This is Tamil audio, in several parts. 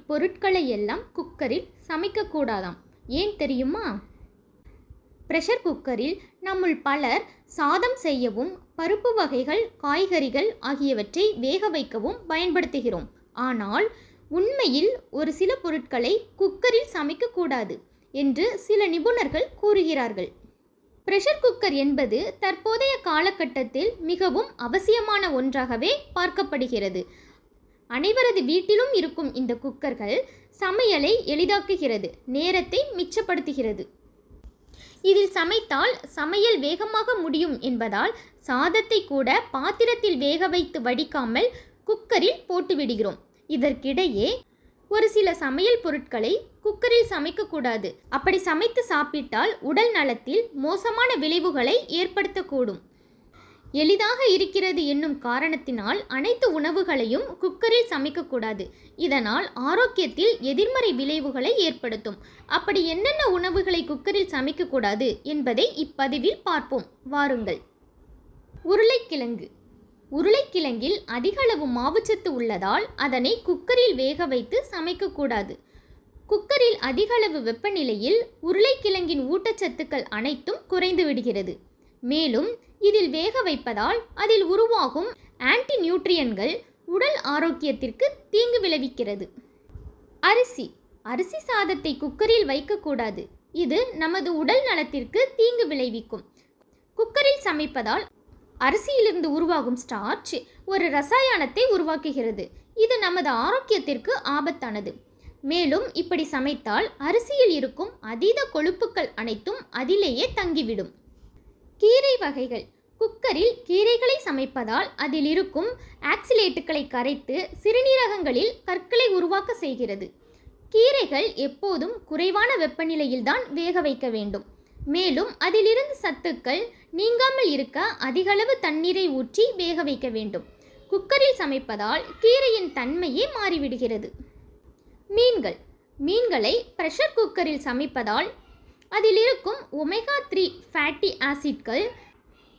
இப்பொருட்களை எல்லாம் குக்கரில் சமைக்கக்கூடாதாம். ஏன் தெரியுமா? ப்ரெஷர் குக்கரில் நம்முள் பலர் சாதம் செய்யவும் பருப்பு வகைகள், காய்கறிகள் ஆகியவற்றை வேக வைக்கவும் பயன்படுத்துகிறோம். ஆனால் உண்மையில் ஒரு சில பொருட்களை குக்கரில் சமைக்கக்கூடாது என்று சில நிபுணர்கள் கூறுகிறார்கள். ப்ரெஷர் குக்கர் என்பது தற்போதைய காலகட்டத்தில் மிகவும் அவசியமான ஒன்றாகவே பார்க்கப்படுகிறது. அனைவரது வீட்டிலும் இருக்கும் இந்த குக்கர்கள் சமையலை எளிதாக்குகிறது, நேரத்தை மிச்சப்படுத்துகிறது. இதில் சமைத்தால் சமையல் வேகமாக முடியும் என்பதால் சாதத்தை கூட பாத்திரத்தில் வேக வைத்து வடிக்காமல் குக்கரில் போட்டுவிடுகிறோம். இதற்கிடையே ஒரு சில சமையல் பொருட்களை குக்கரில் சமைக்கக்கூடாது. அப்படி சமைத்து சாப்பிட்டால் உடல் நலத்தில் மோசமான விளைவுகளை ஏற்படுத்தக்கூடும். எளிதாக இருக்கிறது என்னும் காரணத்தினால் அனைத்து உணவுகளையும் குக்கரில் சமைக்கக்கூடாது. இதனால் ஆரோக்கியத்தில் எதிர்மறை விளைவுகளை ஏற்படுத்தும். அப்படி என்னென்ன உணவுகளை குக்கரில் சமைக்கக்கூடாது என்பதை இப்பதிவில் பார்ப்போம். வாருங்கள். உருளைக்கிழங்கு. உருளைக்கிழங்கில் அதிகளவு மாவுச்சத்து உள்ளதால் அதனை குக்கரில் வேக வைத்து சமைக்கக்கூடாது. குக்கரில் அதிகளவு வெப்பநிலையில் உருளைக்கிழங்கின் ஊட்டச்சத்துக்கள் அனைத்தும் குறைந்து விடுகிறது. மேலும் இதில் வேக வைப்பதால் அதில் உருவாகும் ஆன்டி நியூட்ரியன்கள் உடல் ஆரோக்கியத்திற்கு தீங்கு விளைவிக்கிறது. அரிசி. அரிசி சாதத்தை குக்கரில் வைக்கக்கூடாது. இது நமது உடல் நலத்திற்கு தீங்கு விளைவிக்கும். குக்கரில் சமைப்பதால் அரிசியிலிருந்து உருவாகும் ஸ்டார்ச் ஒரு ரசாயனத்தை உருவாக்குகிறது. இது நமது ஆரோக்கியத்திற்கு ஆபத்தானது. மேலும் இப்படி சமைத்தால் அரிசியில் இருக்கும் அதீத கொழுப்புக்கள் அனைத்தும் அதிலேயே தங்கிவிடும். கீரை வகைகள். குக்கரில் கீரைகளை சமைப்பதால் அதில் இருக்கும் ஆக்சிலேட்டுகளை கரைத்து சிறுநீரகங்களில் கற்களை உருவாக்க செய்கிறது. கீரைகள் எப்போதும் குறைவான வெப்பநிலையில்தான் வேக வைக்க வேண்டும். மேலும் அதிலிருந்து சத்துக்கள் நீங்காமல் இருக்க அதிகளவு தண்ணீரை ஊற்றி வேக வைக்க வேண்டும். குக்கரில் சமைப்பதால் கீரையின் தன்மையே மாறிவிடுகிறது. மீன்கள். மீன்களை ப்ரெஷர் குக்கரில் சமைப்பதால் அதில் இருக்கும் ஒமேகா 3 ஃபேட்டி ஆசிட்கள்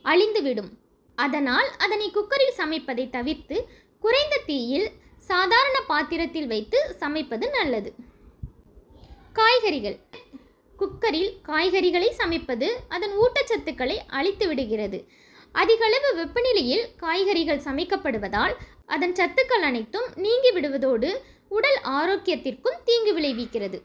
அழிந்துவிடும். அதனால் அதனை குக்கரில் சமைப்பதை தவிர்த்து குறைந்த தீயில் சாதாரண பாத்திரத்தில் வைத்து சமைப்பது நல்லது. காய்கறிகள். குக்கரில் காய்கறிகளை சமைப்பது அதன் ஊட்டச்சத்துக்களை அழித்து விடுகிறது. அதிகளவு வெப்பநிலையில் காய்கறிகள் சமைக்கப்படுவதால் அதன் சத்துக்கள் அனைத்தும் நீங்கி விடுவதோடு உடல் ஆரோக்கியத்திற்கும் தீங்கு விளைவிக்கிறது.